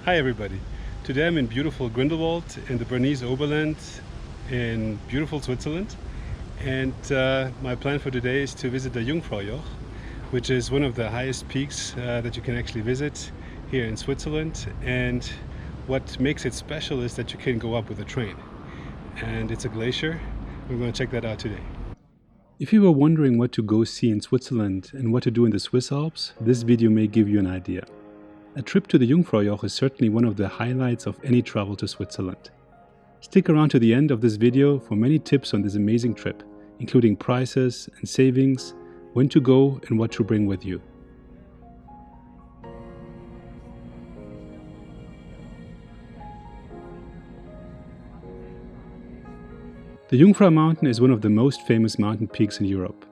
Hi everybody. Today I'm in beautiful Grindelwald in the Bernese Oberland in beautiful Switzerland, and my plan for today is to visit the Jungfraujoch, which is one of the highest peaks that you can actually visit here in Switzerland. And what makes it special is that you can go up with a train, and it's a glacier. We're going to check that out today. If you were wondering what to go see in Switzerland and what to do in the Swiss Alps, this video may give you an idea. A trip to the Jungfraujoch is certainly one of the highlights of any travel to Switzerland. Stick around to the end of this video for many tips on this amazing trip, including prices and savings, when to go and what to bring with you. The Jungfrau mountain is one of the most famous mountain peaks in Europe.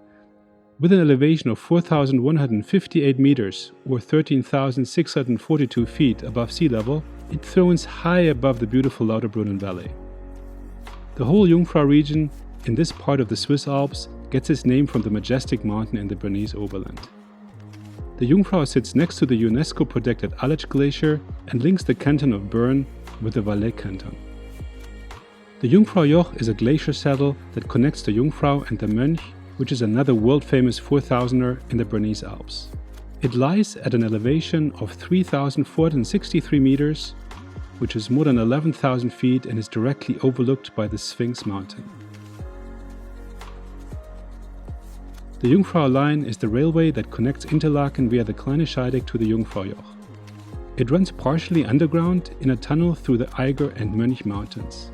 With an elevation of 4,158 meters or 13,642 feet above sea level, it thrones high above the beautiful Lauterbrunnen Valley. The whole Jungfrau region in this part of the Swiss Alps gets its name from the majestic mountain in the Bernese Oberland. The Jungfrau sits next to the UNESCO-protected Aletsch Glacier and links the canton of Bern with the Valais canton. The Jungfraujoch is a glacier saddle that connects the Jungfrau and the Mönch, which is another world-famous 4000er in the Bernese Alps. It lies at an elevation of 3,463 meters, which is more than 11,000 feet and is directly overlooked by the Sphinx mountain. The Jungfrau line is the railway that connects Interlaken via the Kleine Scheidegg to the Jungfraujoch. It runs partially underground in a tunnel through the Eiger and Mönch mountains.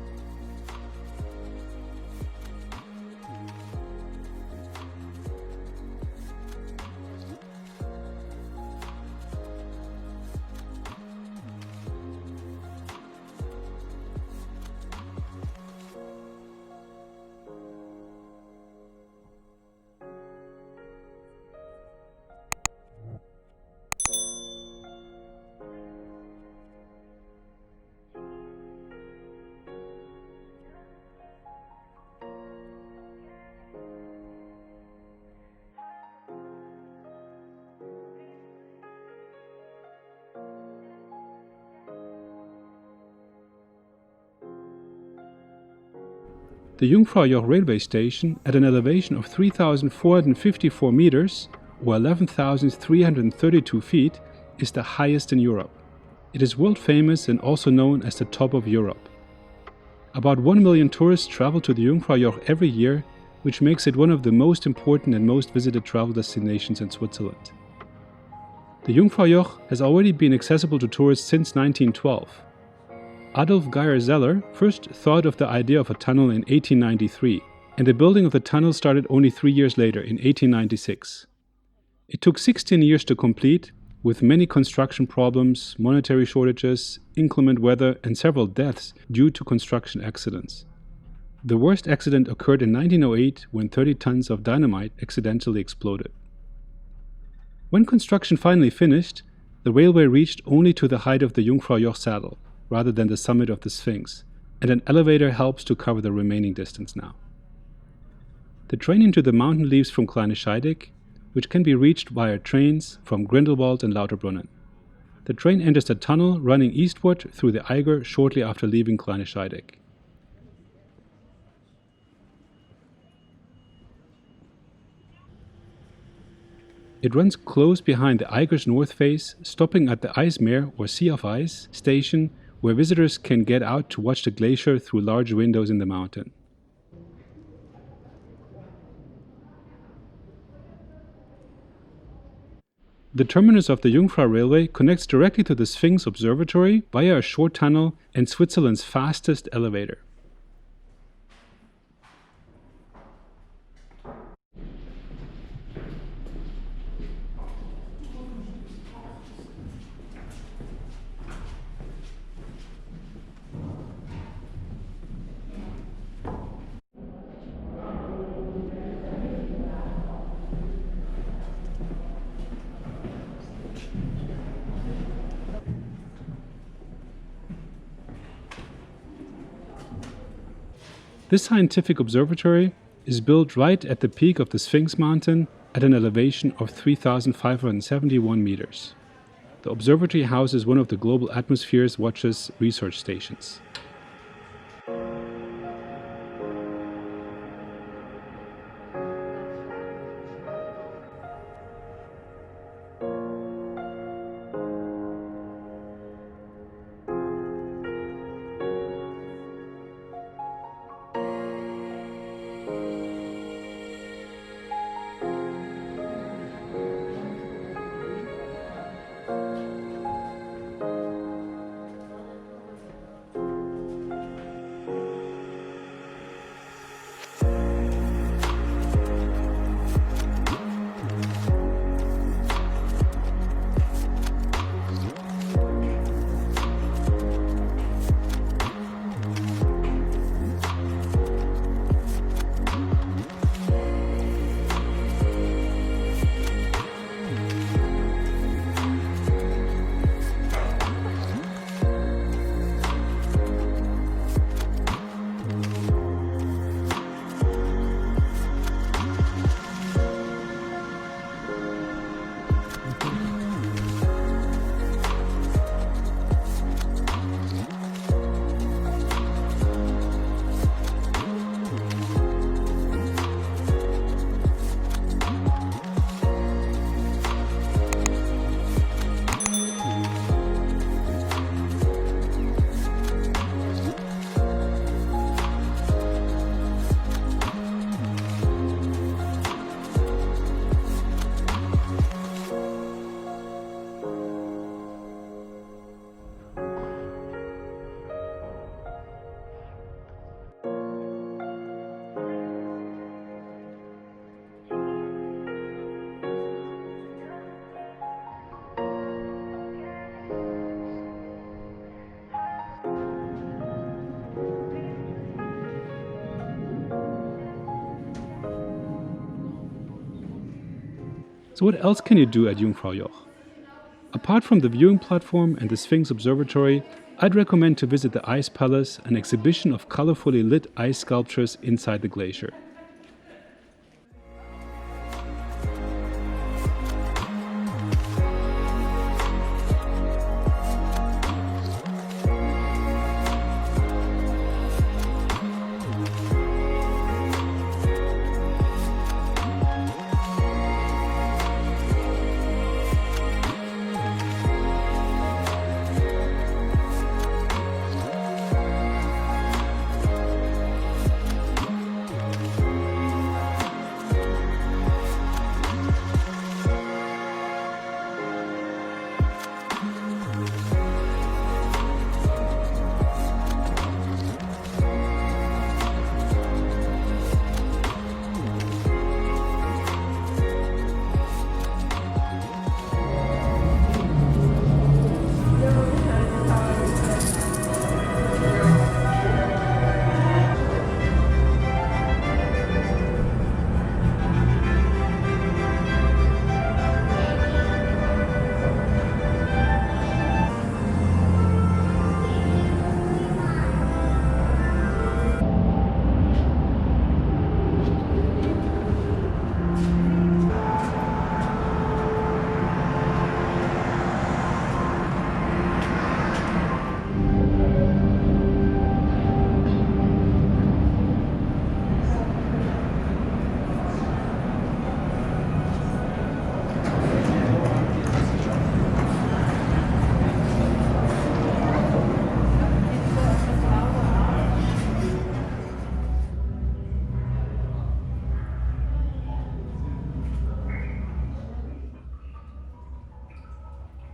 The Jungfraujoch railway station, at an elevation of 3,454 meters or 11,332 feet, is the highest in Europe. It is world famous and also known as the top of Europe. About 1 million tourists travel to the Jungfraujoch every year, which makes it one of the most important and most visited travel destinations in Switzerland. The Jungfraujoch has already been accessible to tourists since 1912. Adolf Geyer-Zeller first thought of the idea of a tunnel in 1893, and the building of the tunnel started only 3 years later, in 1896. It took 16 years to complete, with many construction problems, monetary shortages, inclement weather, and several deaths due to construction accidents. The worst accident occurred in 1908 when 30 tons of dynamite accidentally exploded. When construction finally finished, the railway reached only to the height of the Jungfraujoch saddle, rather than the summit of the Sphinx, and an elevator helps to cover the remaining distance now. The train into the mountain leaves from Kleine Scheidegg, which can be reached via trains from Grindelwald and Lauterbrunnen. The train enters the tunnel running eastward through the Eiger shortly after leaving Kleine Scheidegg. It runs close behind the Eiger's north face, stopping at the Eismeer or Sea of Ice station, where visitors can get out to watch the glacier through large windows in the mountain. The terminus of the Jungfrau Railway connects directly to the Sphinx Observatory via a short tunnel and Switzerland's fastest elevator. This scientific observatory is built right at the peak of the Sphinx mountain at an elevation of 3,571 meters. The observatory houses one of the Global Atmospheres Watch's research stations. So what else can you do at Jungfraujoch? Apart from the viewing platform and the Sphinx Observatory, I'd recommend to visit the Ice Palace, an exhibition of colorfully lit ice sculptures inside the glacier.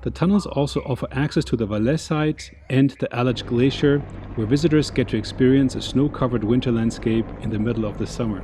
The tunnels also offer access to the Valais site and the Alach Glacier, where visitors get to experience a snow-covered winter landscape in the middle of the summer.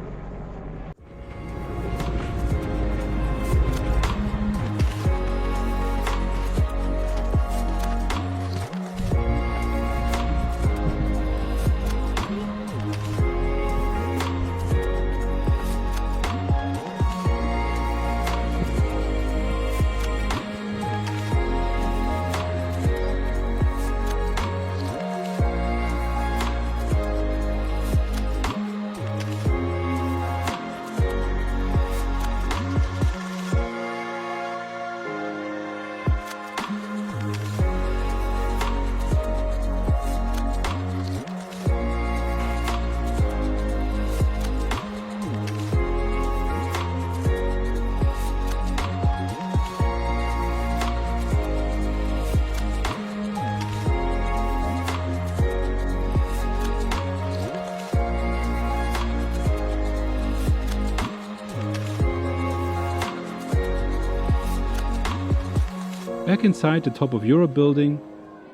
Back inside the Top of Europe building,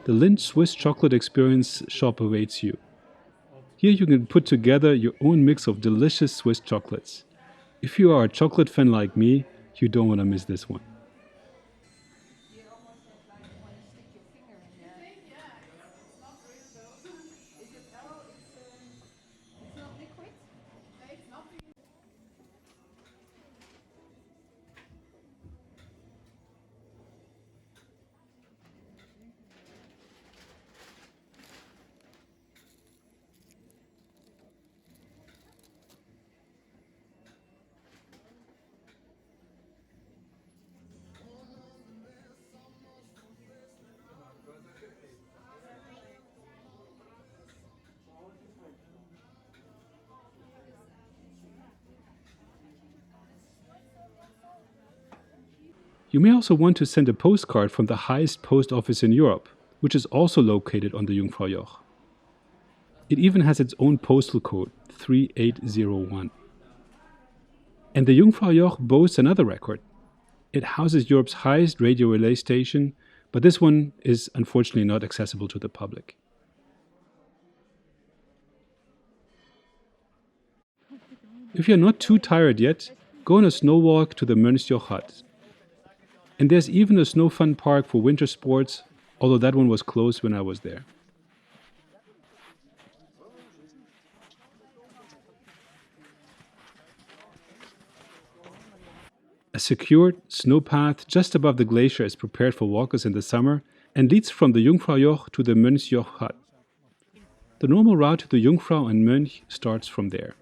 the Lindt Swiss Chocolate Experience shop awaits you. Here you can put together your own mix of delicious Swiss chocolates. If you are a chocolate fan like me, you don't want to miss this one. You may also want to send a postcard from the highest post office in Europe, which is also located on the Jungfraujoch. It even has its own postal code, 3801. And the Jungfraujoch boasts another record. It houses Europe's highest radio relay station, but this one is unfortunately not accessible to the public. If you're not too tired yet, go on a snow walk to the Mönchsjoch hut. And there's even a snow fun park for winter sports, although that one was closed when I was there. A secured snow path just above the glacier is prepared for walkers in the summer and leads from the Jungfraujoch to the Mönchsjoch hut. The normal route to the Jungfrau and Mönch starts from there.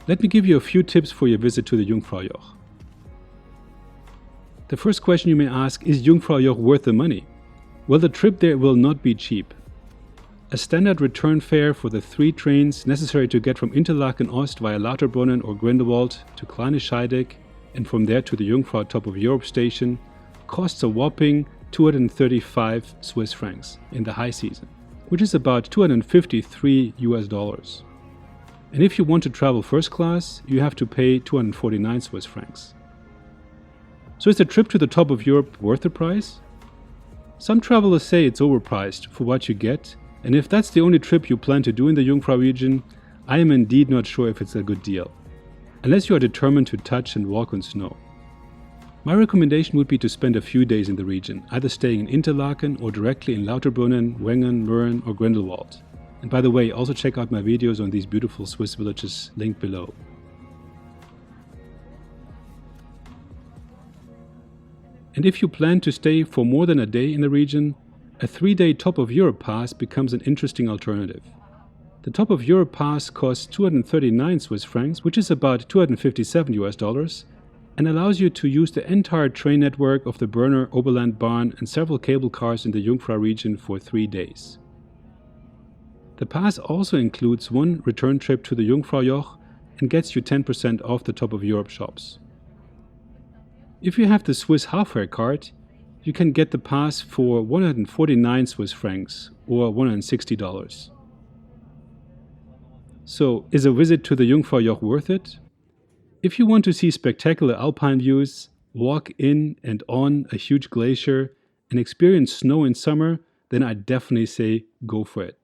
Let me give you a few tips for your visit to the Jungfraujoch. The first question you may ask, is Jungfraujoch worth the money? Well, the trip there will not be cheap. A standard return fare for the 3 trains necessary to get from Interlaken Ost via Lauterbrunnen or Grindelwald to Kleine Scheidegg and from there to the Jungfrau Top of Europe station costs a whopping 235 Swiss francs in the high season, which is about $253. And if you want to travel first class, you have to pay 249 Swiss francs. So is the trip to the top of Europe worth the price? Some travelers say it's overpriced for what you get, and if that's the only trip you plan to do in the Jungfrau region, I am indeed not sure if it's a good deal, unless you are determined to touch and walk on snow. My recommendation would be to spend a few days in the region, either staying in Interlaken or directly in Lauterbrunnen, Wengen, Mürren or Grindelwald. And by the way, also check out my videos on these beautiful Swiss villages linked below. And if you plan to stay for more than a day in the region, a 3-day Top of Europe pass becomes an interesting alternative. The Top of Europe pass costs 239 Swiss francs, which is about $257, and allows you to use the entire train network of the Berner Oberland Bahn and several cable cars in the Jungfrau region for 3 days. The pass also includes one return trip to the Jungfraujoch and gets you 10% off the Top of Europe shops. If you have the Swiss half-fare card, you can get the pass for 149 Swiss francs or $160. So, is a visit to the Jungfraujoch worth it? If you want to see spectacular alpine views, walk in and on a huge glacier, and experience snow in summer, then I definitely say go for it.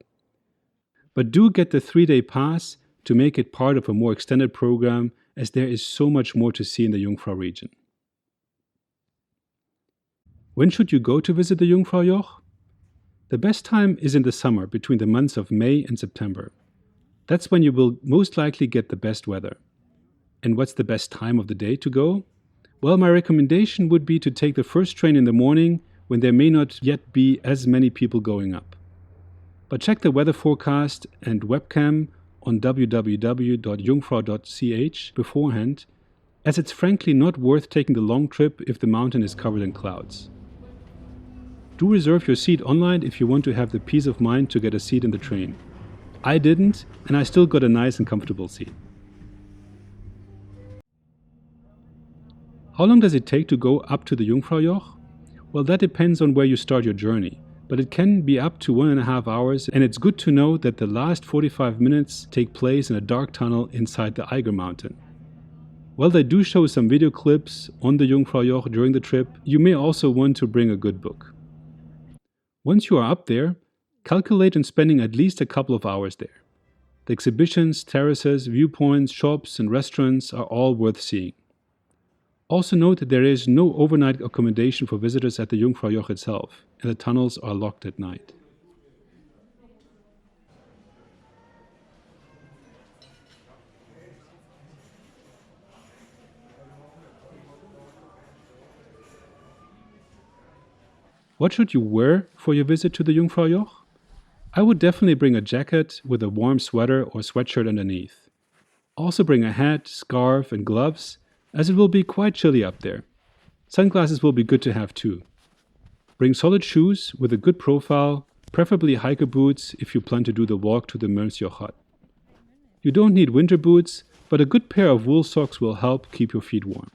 But do get the 3-day pass to make it part of a more extended program, as there is so much more to see in the Jungfrau region. When should you go to visit the Jungfraujoch? The best time is in the summer, between the months of May and September. That's when you will most likely get the best weather. And what's the best time of the day to go? Well, my recommendation would be to take the first train in the morning when there may not yet be as many people going up. But check the weather forecast and webcam on www.jungfrau.ch beforehand, as it's frankly not worth taking the long trip if the mountain is covered in clouds. Do reserve your seat online if you want to have the peace of mind to get a seat in the train. I didn't, and I still got a nice and comfortable seat. How long does it take to go up to the Jungfraujoch? Well, that depends on where you start your journey, but it can be up to 1.5 hours, and it's good to know that the last 45 minutes take place in a dark tunnel inside the Eiger mountain. While they do show some video clips on the Jungfraujoch during the trip, you may also want to bring a good book. Once you are up there, calculate on spending at least a couple of hours there. The exhibitions, terraces, viewpoints, shops and restaurants are all worth seeing. Also note that there is no overnight accommodation for visitors at the Jungfraujoch itself, and the tunnels are locked at night. What should you wear for your visit to the Jungfraujoch? I would definitely bring a jacket with a warm sweater or sweatshirt underneath. Also bring a hat, scarf and gloves, as it will be quite chilly up there. Sunglasses will be good to have too. Bring solid shoes with a good profile, preferably hiker boots if you plan to do the walk to the Mönchsjoch hut. You don't need winter boots, but a good pair of wool socks will help keep your feet warm.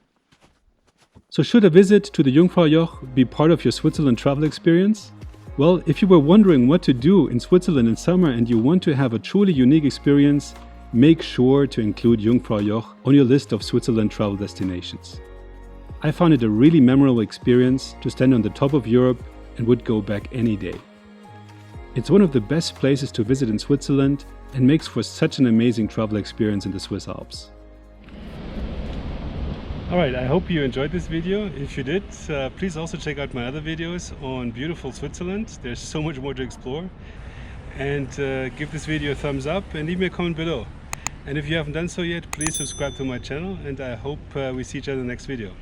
So should a visit to the Jungfraujoch be part of your Switzerland travel experience? Well, if you were wondering what to do in Switzerland in summer and you want to have a truly unique experience, make sure to include Jungfraujoch on your list of Switzerland travel destinations. I found it a really memorable experience to stand on the top of Europe and would go back any day. It's one of the best places to visit in Switzerland and makes for such an amazing travel experience in the Swiss Alps. Alright, I hope you enjoyed this video. If you did, please also check out my other videos on beautiful Switzerland. There's so much more to explore. And give this video a thumbs up and leave me a comment below. And if you haven't done so yet, please subscribe to my channel, and I hope we see each other in the next video.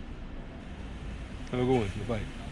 Have a good one. Bye-bye.